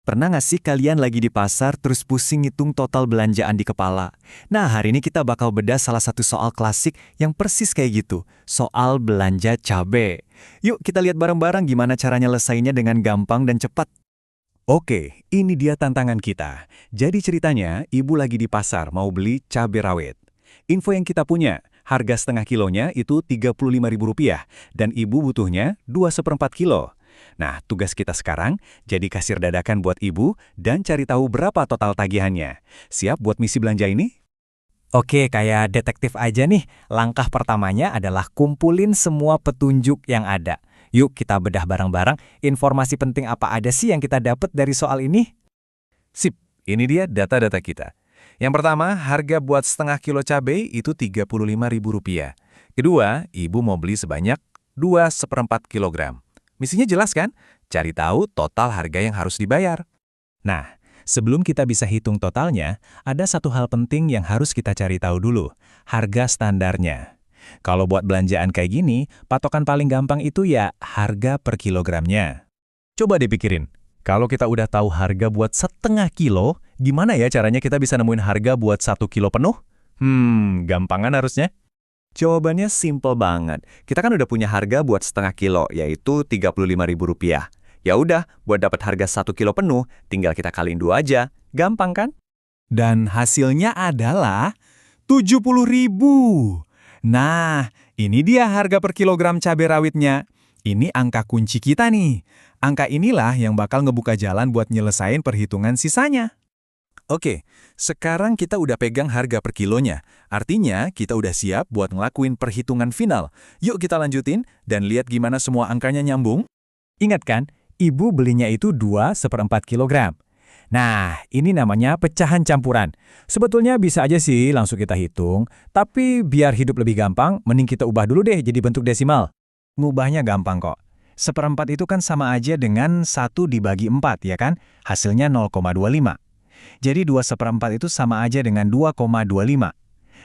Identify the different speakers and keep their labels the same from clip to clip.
Speaker 1: Pernah nggak sih kalian lagi di pasar terus pusing ngitung total belanjaan di kepala? Nah, hari ini kita bakal bedah salah satu soal klasik yang persis kayak gitu, soal belanja cabe. Yuk kita lihat bareng-bareng gimana caranya lesainnya dengan gampang dan cepat.
Speaker 2: Oke, ini dia tantangan kita. Jadi ceritanya, ibu lagi di pasar mau beli cabai rawit. Info yang kita punya, harga setengah kilonya itu Rp35.000 dan ibu butuhnya 2/4 kilo. Nah, tugas kita sekarang jadi kasir dadakan buat ibu dan cari tahu berapa total tagihannya. Siap buat misi belanja ini?
Speaker 3: Oke, kayak detektif aja nih. Langkah pertamanya adalah kumpulin semua petunjuk yang ada. Yuk kita bedah bareng-bareng informasi penting apa ada sih yang kita dapat dari soal ini?
Speaker 2: Sip, ini dia data-data kita. Yang pertama, harga buat setengah kilo cabai itu Rp35.000. Kedua, ibu mau beli sebanyak 2/4 kilogram. Misinya jelas kan? Cari tahu total harga yang harus dibayar. Nah, sebelum kita bisa hitung totalnya, ada satu hal penting yang harus kita cari tahu dulu, harga standarnya. Kalau buat belanjaan kayak gini, patokan paling gampang itu ya harga per kilogramnya. Coba dipikirin, kalau kita udah tahu harga buat setengah kilo, gimana ya caranya kita bisa nemuin harga buat 1 kilo penuh? Gampangan harusnya.
Speaker 1: Jawabannya simple banget. Kita kan udah punya harga buat setengah kilo, yaitu Rp35.000. Ya udah, buat dapat harga 1 kilo penuh, tinggal kita kaliin 2 aja. Gampang kan?
Speaker 2: Dan hasilnya adalah Rp70.000. Nah, ini dia harga per kilogram cabai rawitnya. Ini angka kunci kita nih. Angka inilah yang bakal ngebuka jalan buat nyelesain perhitungan sisanya. Oke, sekarang kita udah pegang harga per kilonya. Artinya, kita udah siap buat ngelakuin perhitungan final. Yuk kita lanjutin dan lihat gimana semua angkanya nyambung.
Speaker 3: Ingat kan, ibu belinya itu 2/4 kilogram. Nah, ini namanya pecahan campuran. Sebetulnya bisa aja sih langsung kita hitung, tapi biar hidup lebih gampang, mending kita ubah dulu deh jadi bentuk desimal. Ngubahnya gampang kok. 1/4 itu kan sama aja dengan 1 dibagi 4, ya kan? Hasilnya 0,25. Jadi 2/4 itu sama aja dengan 2,25.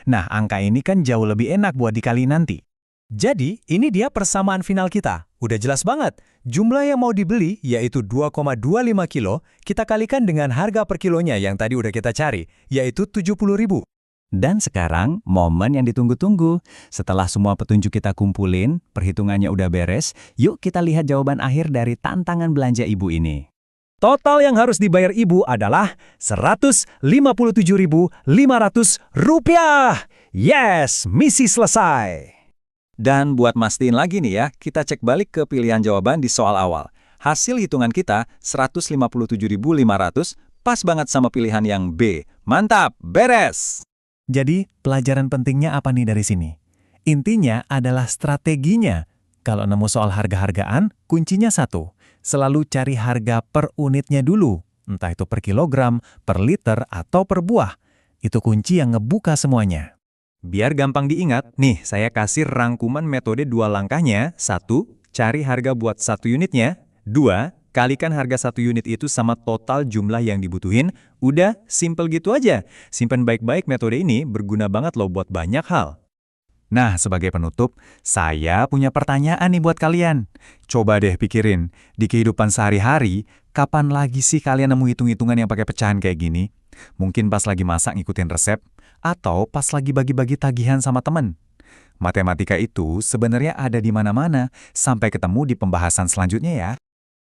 Speaker 3: Nah, angka ini kan jauh lebih enak buat dikali nanti. Jadi, ini dia persamaan final kita. Udah jelas banget. Jumlah yang mau dibeli, yaitu 2,25 kilo, kita kalikan dengan harga per kilonya yang tadi udah kita cari, yaitu Rp70.000.
Speaker 2: Dan sekarang, momen yang ditunggu-tunggu. Setelah semua petunjuk kita kumpulin, perhitungannya udah beres, yuk kita lihat jawaban akhir dari tantangan belanja ibu ini.
Speaker 3: Total yang harus dibayar ibu adalah Rp157.500. Yes, misi selesai.
Speaker 2: Dan buat mastiin lagi nih ya, kita cek balik ke pilihan jawaban di soal awal. Hasil hitungan kita 157.500, pas banget sama pilihan yang B. Mantap, beres! Jadi, pelajaran pentingnya apa nih dari sini? Intinya adalah strateginya. Kalau nemu soal harga-hargaan, kuncinya satu. Selalu cari harga per unitnya dulu. Entah itu per kilogram, per liter, atau per buah. Itu kunci yang ngebuka semuanya. Biar gampang diingat, nih saya kasih rangkuman metode 2 langkahnya. 1. Cari harga buat 1 unitnya. 2. Kalikan harga 1 unit itu sama total jumlah yang dibutuhin. Udah, simple gitu aja. Simpen baik-baik metode ini berguna banget loh buat banyak hal. Nah, sebagai penutup, saya punya pertanyaan nih buat kalian. Coba deh pikirin, di kehidupan sehari-hari, kapan lagi sih kalian nemu hitung-hitungan yang pakai pecahan kayak gini? Mungkin pas lagi masak ngikutin resep, atau pas lagi bagi-bagi tagihan sama temen. Matematika itu sebenarnya ada di mana-mana, sampai ketemu di pembahasan selanjutnya ya.